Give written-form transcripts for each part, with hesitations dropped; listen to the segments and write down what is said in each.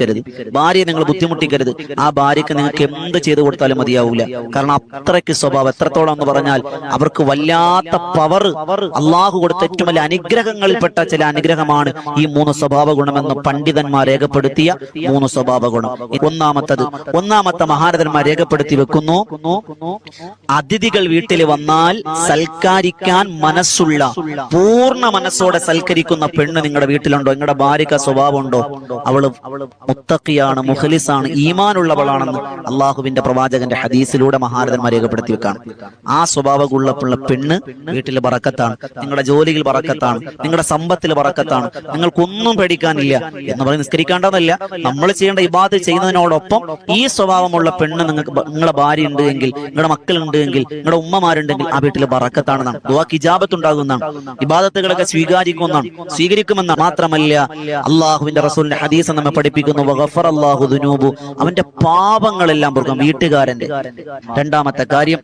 വേദനിപ്പിക്കരുത്, ഭാര്യയെ നിങ്ങൾ ബുദ്ധിമുട്ടിക്കരുത്. ആ ഭാര്യയ്ക്ക് നിങ്ങൾക്ക് എന്ത് ചെയ്തു കൊടുത്താലും മതിയാവൂല. കാരണം അത്രയ്ക്ക് സ്വഭാവം എത്രത്തോളം എന്ന് പറഞ്ഞാൽ അവർക്ക് വല്ലാത്ത പവർ അള്ളാഹു കൊടുത്ത ഏറ്റവും വലിയ അനുഗ്രഹങ്ങളിൽപ്പെട്ട ചില അനുഗ്രഹമാണ് ഈ 3 സ്വഭാവ ഗുണമെന്ന് പണ്ഡിതന്മാർ രേഖപ്പെടുത്തിയ 3 സ്വഭാവ ഗുണം. ഒന്നാമത്തെ മഹാരഥന്മാർ രേഖപ്പെടുത്തി വെക്കുന്നു, അതിഥികൾ വീട്ടിൽ വന്നാൽ സൽക്കരിക്കാൻ മനസ്സുള്ള, പൂർണ്ണ മനസ്സോടെ സൽക്കരിക്കുന്ന പെണ്ണ് നിങ്ങളുടെ വീട്ടിലുണ്ടോ? നിങ്ങളുടെ ഭാര്യയ്ക്ക് സ്വഭാവം ഉണ്ടോ? അവള് മുത്തഖിയാണ്, മുഖ്ലിസാണ്, ഈമാനുള്ളവളാണെന്ന് അള്ളാഹുവിന്റെ പ്രവാചകന്റെ ഹദീസിലൂടെ മഹാരഥന്മാർ രേഖപ്പെടുത്തി വെക്കാണ്. ആ സ്വഭാവമുള്ള പെണ്ണ് വീട്ടിൽ ബറക്കത്താണ്, നിങ്ങളുടെ ജോലിയിൽ ബറക്കത്താണ്, നിങ്ങളുടെ സമ്പത്തിൽ ബറക്കത്താണ്, നിങ്ങൾക്കൊന്നും പേടിക്കാനില്ല എന്ന് പറഞ്ഞ് നിസ്കരിക്കേണ്ടതല്ല. നമ്മൾ ചെയ്യേണ്ട ഇബാദത്ത് ചെയ്യുന്നതിനോടൊപ്പം ഈ സ്വഭാവമുള്ള പെണ്ണ് നിങ്ങളുടെ ഭാര്യ ഉണ്ട് എങ്കിൽ, നിങ്ങളുടെ മക്കളുണ്ട് എങ്കിൽ, നിങ്ങളുടെ ഉമ്മമാരുണ്ടെങ്കിൽ ആ വീട്ടിൽ ബറക്കത്താണെന്നാണ്. ദുആക്ക് ഇജാബത്ത് ഉണ്ടാകുന്നതാണ്, ഇബാദത്തുകളൊക്കെ സ്വീകരിക്കുമെന്നാണ്. മാത്രമല്ല അള്ളാഹുവിന്റെ റസൂലിന്റെ ഹദീസ് നമ്മെ പഠിപ്പിക്കുന്നു, വഗഫറല്ലാഹു ദുനൂബു, അവന്റെ പാപങ്ങളെല്ലാം പൊറുക്കും വീട്ടുകാരന്റെ. രണ്ടാമത്തെ കാര്യം,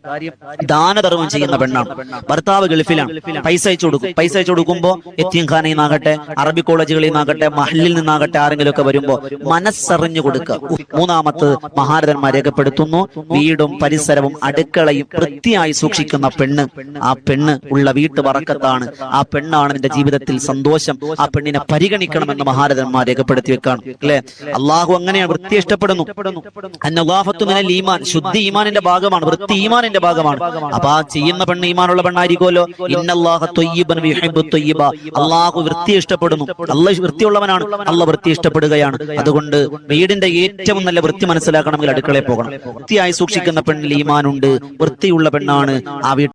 ദാനധർമ്മം ചെയ്യുന്ന പെണ്ണാണ്. ഭർത്താവ് ഗൾഫിലാണ്, പൈസ അയച്ചു കൊടുക്കുമ്പോ യത്തീംഖാനയിൽ നിന്നാകട്ടെ, അറബി കോളേജുകളിൽ നിന്നാകട്ടെ, മഹലിൽ നിന്നാകട്ടെ ആരെങ്കിലും ഒക്കെ വരുമ്പോ മനസ്സറിഞ്ഞു കൊടുക്കുക. മൂന്നാമത്തത് മഹാരഥന്മാർ രേഖപ്പെടുത്തുന്നു, വീടും പരിസരവും അടുക്കളയും വൃത്തിയായി സൂക്ഷിക്കുന്ന പെണ്ണ്, ആ പെണ്ണ് ഉള്ള വീട്ട് ബറക്കത്താണ്. ആ പെണ്ണാണ് നിന്റെ ജീവിതത്തിൽ സന്തോഷം. ആ പെണ്ണിനെ പരിഗണിക്കണമെന്ന് മഹാരഥന്മാർ രേഖപ്പെടുത്തി വെക്കാണ്. അല്ലെ, അള്ളാഹു അങ്ങനെയാണ്, വൃത്തി ഇഷ്ടപ്പെടുന്നു. ഈമാൻ, ശുദ്ധി ഈമാനിന്റെ ഭാഗമാണ്, വൃത്തി ഈമാനിന്റെ ഭാഗമാണ്. അപ്പൊ ആ ചെയ്യുന്ന പെണ്ണ് ഈമാനുള്ള പെണ്ണായിരിക്കുമല്ലോ. ഇന്നല്ലാഹ ത്വയ്യിബൻ യുഹിബ്ബു ത്വയ്യിബ, അള്ളാഹു വൃത്തി ഇഷ്ടപ്പെടുന്നു. അള്ളാഹു വൃത്തിയുള്ളവനാണ്, അള്ളാഹു വൃത്തി ഇഷ്ടപ്പെടുകയാണ്. അതുകൊണ്ട് വീടിന്റെ ഏറ്റവും നല്ല വൃത്തി മനസ്സിലാക്കണമെങ്കിൽ അടുക്കളയിൽ പോകണം. വൃത്തിയായി സൂക്ഷിക്കുന്ന പെണ്ണിൽ ഈമാനുണ്ട്, വൃത്തിയുള്ള പെണ്ണാണ് ആ വീട്ടിൽ